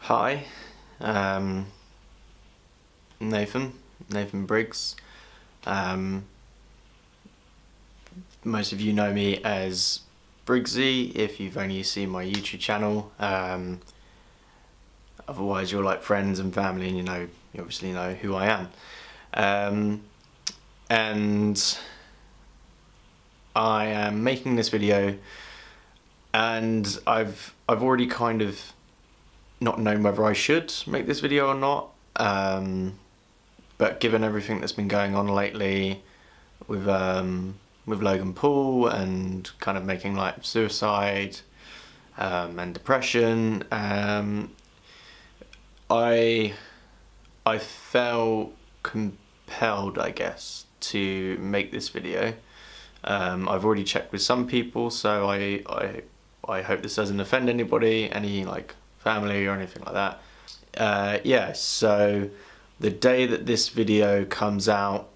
Hi, um, Nathan Briggs. Um, Most of you know me as Briggsy if you've only seen my YouTube channel. Otherwise you're like friends and family and you obviously know who I am. And I am making this video, and I've already kind of not known whether I should make this video or not. But given everything that's been going on lately with Logan Paul and kind of making light of suicide and depression, I felt compelled, I guess, to make this video. I've already checked with some people, so I hope this doesn't offend anybody, any like family or anything like that. Yeah, so the day that this video comes out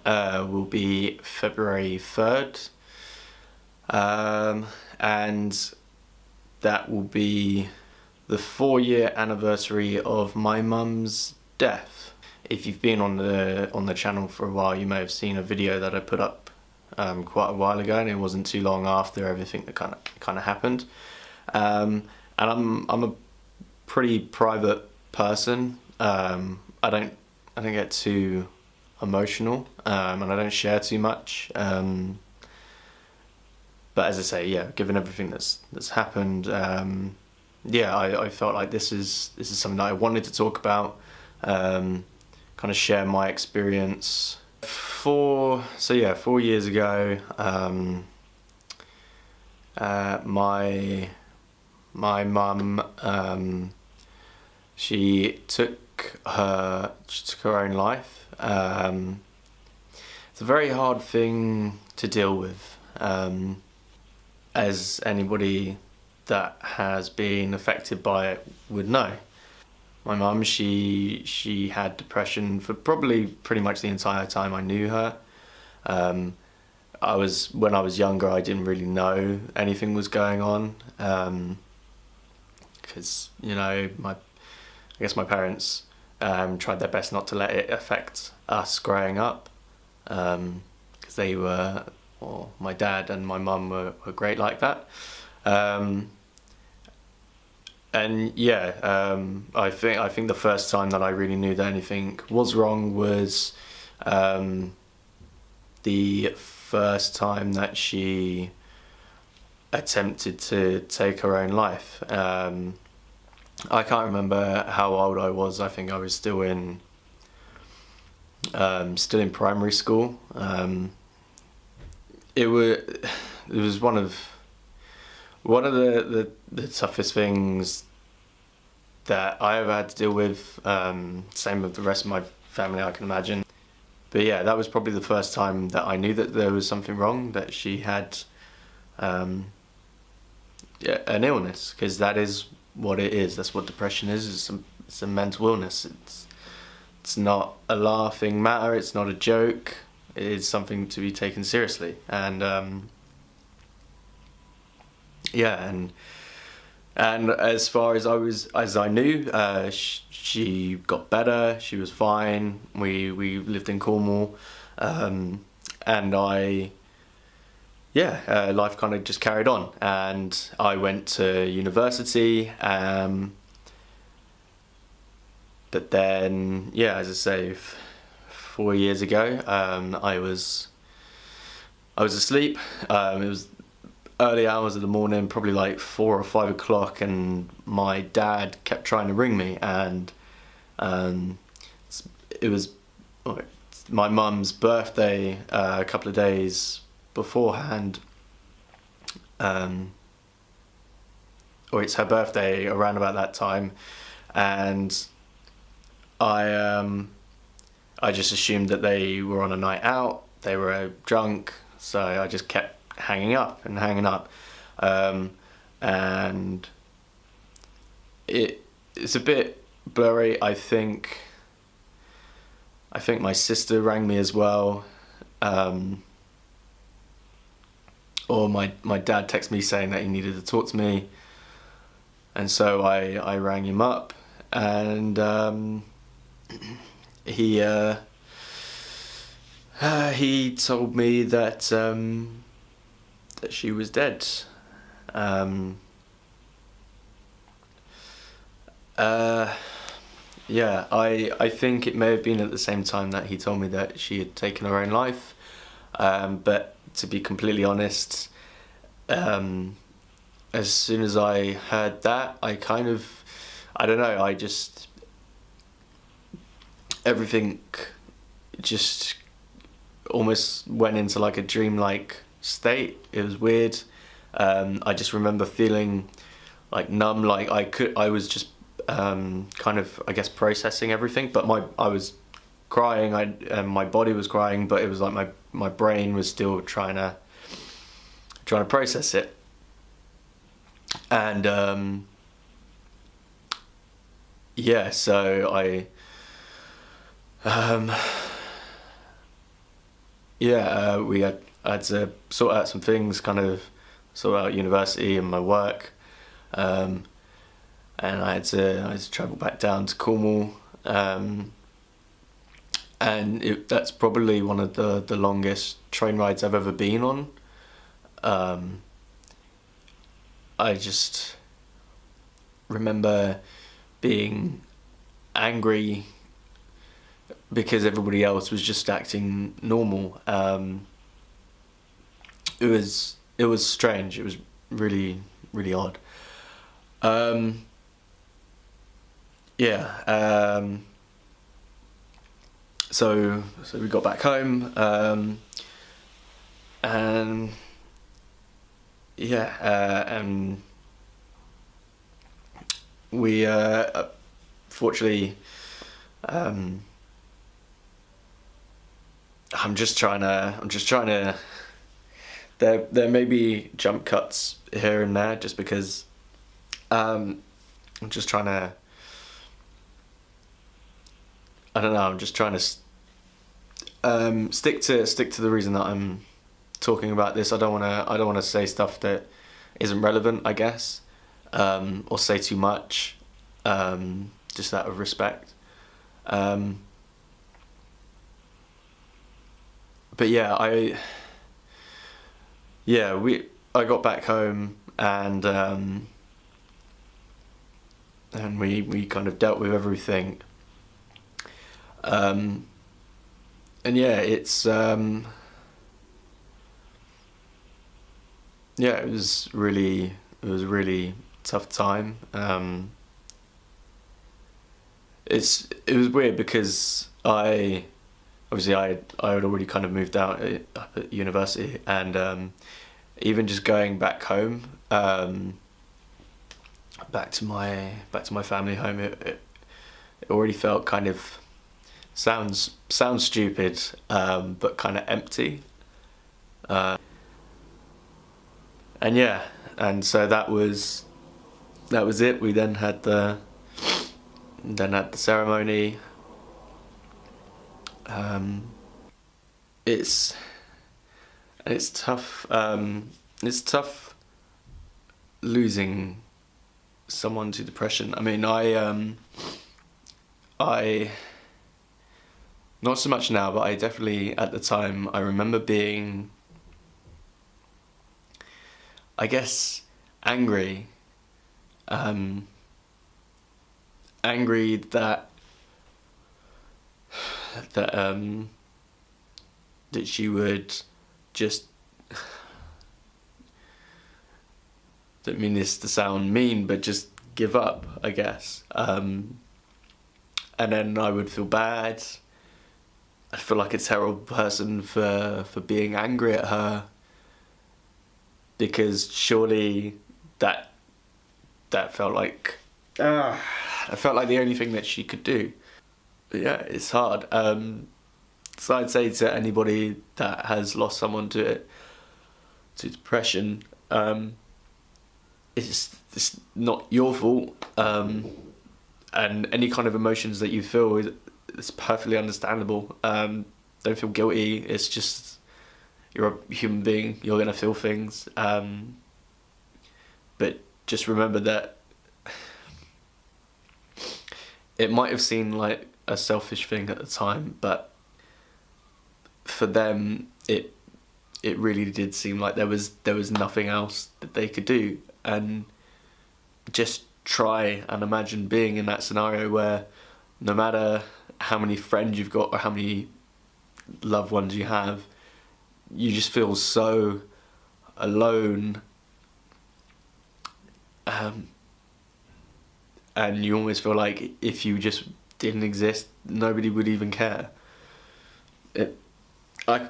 will be February 3rd, and that will be the 4-year anniversary of my mum's death. If you've been on the channel for a while, you may have seen a video that I put up quite a while ago, and it wasn't too long after everything that kind of happened. And I'm a pretty private person. I don't get too emotional, and I don't share too much. But as I say, yeah, given everything that's happened, yeah, I felt like this is something that I wanted to talk about, kind of share my experience. 4 years ago, my mum, she took her own life. It's a very hard thing to deal with, as anybody that has been affected by it would know. My mum, she had depression for probably pretty much the entire time I knew her. When I was younger, I didn't really know anything was going on, because I guess my parents tried their best not to let it affect us growing up, because they were, well, my dad and my mum were great like that. And yeah, I think the first time that I really knew that anything was wrong was the first time that she attempted to take her own life. I can't remember how old I was. I think I was still in primary school. It was one of the toughest things that I ever had to deal with. Same with the rest of my family, I can imagine. But yeah, that was probably the first time that I knew that there was something wrong, that she had an illness, because that is what it is. That's what depression is. It's a mental illness. It's not a laughing matter. It's not a joke. It is something to be taken seriously. And yeah, and as far as I knew, she got better. She was fine. We lived in Cornwall, and life kind of just carried on, and I went to university. But then, yeah, as I say, 4 years ago, I was asleep. It was early hours of the morning, probably like 4 or 5 o'clock, and my dad kept trying to ring me, and it was my mum's birthday a couple of days beforehand, or it's her birthday around about that time, and I just assumed that they were on a night out, they were drunk, so I just kept hanging up, and it's a bit blurry. I think my sister rang me as well, or my dad texted me saying that he needed to talk to me, And so I rang him up, and he told me that that she was dead. Yeah, I think it may have been at the same time that he told me that she had taken her own life. But to be completely honest, as soon as I heard that, I don't know, everything just almost went into like a dreamlike state. It was weird. I just remember feeling like numb, like I was just kind of, I guess, processing everything, but I was crying, my body was crying, but it was like my brain was still trying to process it. And yeah, so we had to sort out some things, kind of sort out university and my work, and I had to travel back down to Cornwall, and that's probably one of the longest train rides I've ever been on. I just remember being angry because everybody else was just acting normal. It was strange. It was really, really odd. Yeah. So we got back home, and yeah, and we fortunately, I'm just trying to. There may be jump cuts here and there, just because I'm just trying to. I don't know. I'm just trying to stick to the reason that I'm talking about this. I don't want to say stuff that isn't relevant, I guess, or say too much, just out of respect. But yeah, I got back home, and we kind of dealt with everything. And yeah, it's yeah, it was a really tough time. It was weird because I had already kind of moved out up at university, and even just going back home, back to my family home, it already felt kind of, sounds stupid, but kind of empty. And yeah, and so that was it. We then had the ceremony. It's tough. It's tough losing someone to depression. I mean, I not so much now, but I definitely, at the time, I remember being, I guess, angry. Angry that she would just, don't mean this to sound mean, but just give up, I guess. And then I would feel bad. I feel like a terrible person for being angry at her, because surely that felt like I felt like the only thing that she could do. But yeah, it's hard. So I'd say to anybody that has lost someone to depression, it's not your fault, and any kind of emotions that you feel it's perfectly understandable. Don't feel guilty. It's just, you're a human being. You're gonna feel things, but just remember that it might have seemed like a selfish thing at the time, but for them it really did seem like there was nothing else that they could do. And just try and imagine being in that scenario where no matter how many friends you've got or how many loved ones you have, you just feel so alone, and you almost feel like if you just didn't exist, nobody would even care. I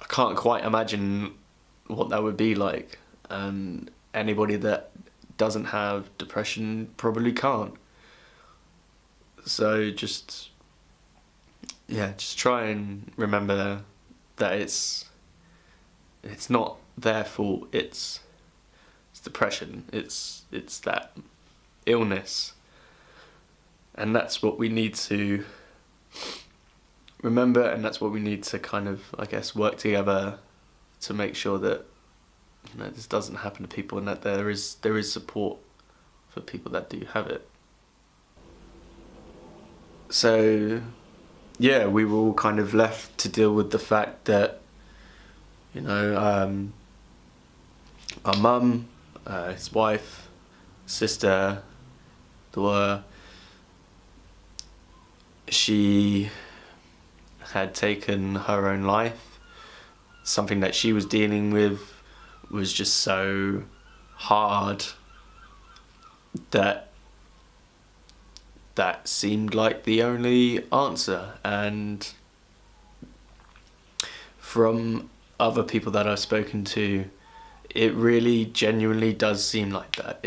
can't quite imagine what that would be like, and anybody that doesn't have depression probably can't. So just try and remember that it's not their fault. It's depression. It's that illness, and that's what we need to remember, and that's what we need to kind of, I guess, work together to make sure that, you know, this doesn't happen to people, and that there is support for people that do have it. So yeah, we were all kind of left to deal with the fact that, you know, our mum, his wife, sister, daughter, she had taken her own life. Something that she was dealing with was just so hard that seemed like the only answer. And from other people that I've spoken to, it really genuinely does seem like that.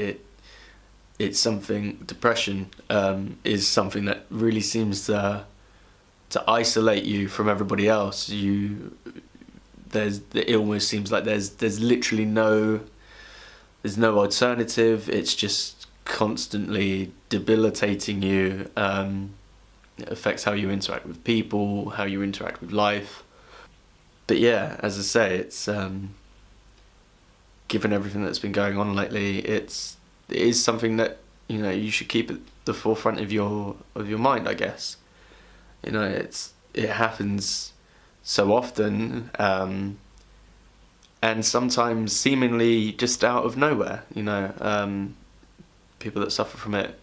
It's something, depression is something that really seems to isolate you from everybody else. It almost seems like there's literally no alternative. It's just constantly debilitating you. It affects how you interact with people, how you interact with life. But yeah, as I say, it's given everything that's been going on lately, it is something that, you know, you should keep at the forefront of your mind, I guess. You know, it happens so often, and sometimes seemingly just out of nowhere. You know, people that suffer from it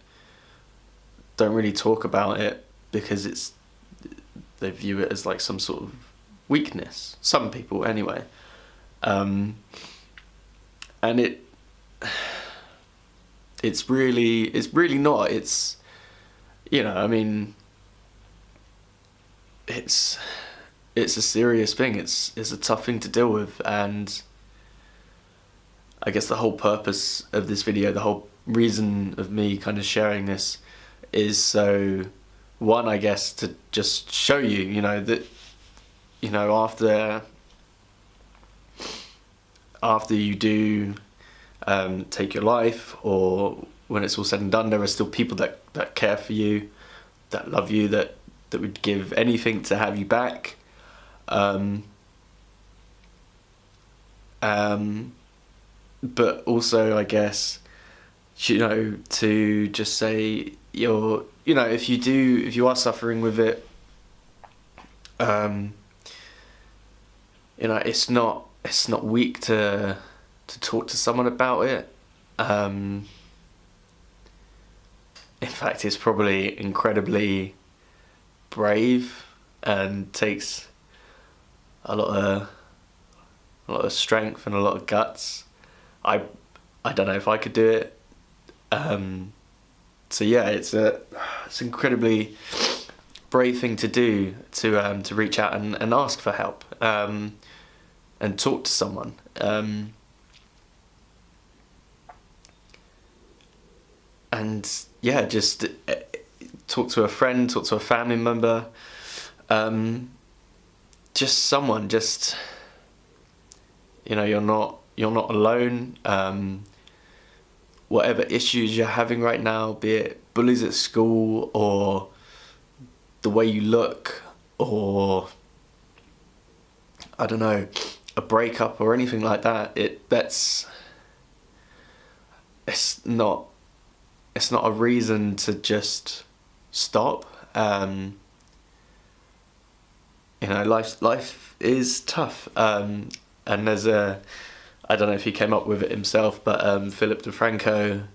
don't really talk about it because they view it as like some sort of weakness. Some people, anyway, and it's really not. It's, you know, I mean, it's a serious thing. It's a tough thing to deal with, and I guess the whole purpose of this video, the whole reason of me kind of sharing this, is so, one, I guess, to just show you, you know, that, you know, after you do take your life, or when it's all said and done, there are still people that care for you, that love you, that would give anything to have you back. But also, I guess, you know, to just say you know, if you are suffering with it, you know, it's not weak to talk to someone about it. In fact, it's probably incredibly brave and takes a lot of strength and a lot of guts. I don't know if I could do it. So yeah, it's an incredibly brave thing to do, to reach out and ask for help, and talk to someone. And yeah, just talk to a friend, talk to a family member, just someone. Just, you know, you're not alone. Whatever issues you're having right now, be it bullies at school, or the way you look, or I don't know, a breakup or anything like that, it's not it's not a reason to just stop. You know, life is tough, and there's I don't know if he came up with it himself, but Philip DeFranco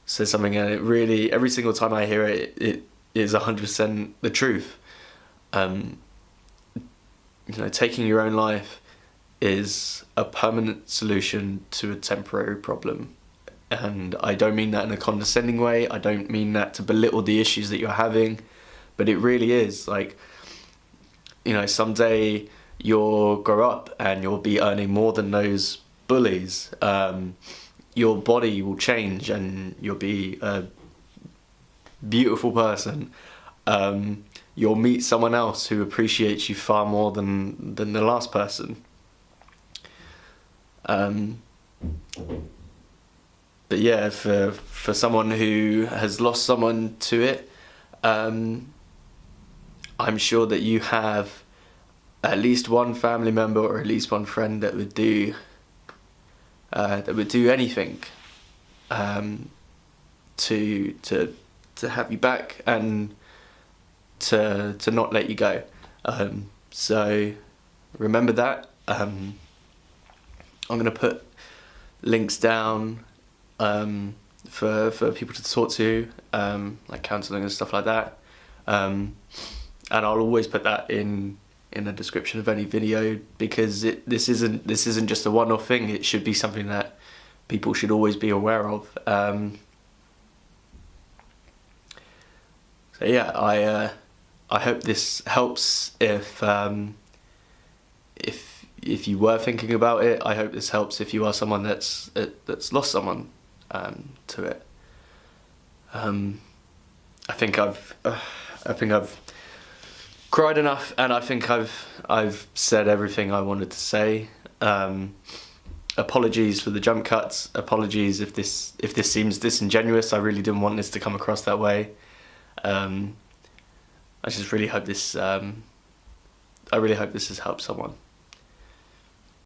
says something, and it really, every single time I hear it, it is 100% the truth. You know, taking your own life is a permanent solution to a temporary problem. And I don't mean that in a condescending way, I don't mean that to belittle the issues that you're having, but it really is. Like, you know, someday you'll grow up and you'll be earning more than those bullies. Your body will change and you'll be a beautiful person. You'll meet someone else who appreciates you far more than the last person. But yeah, for someone who has lost someone to it, I'm sure that you have at least one family member or at least one friend that would do anything to have you back and to not let you go. So remember that. I'm gonna put links down for people to talk to, like counselling and stuff like that, and I'll always put that in the description of any video, because this isn't just a one-off thing. It should be something that people should always be aware of. So yeah, I hope this helps. If you were thinking about it, I hope this helps if you are someone that's lost someone to it. I think I've cried enough, and I think I've said everything I wanted to say. Apologies for the jump cuts. Apologies if this seems disingenuous. I really didn't want this to come across that way. I just really hope this. I really hope this has helped someone.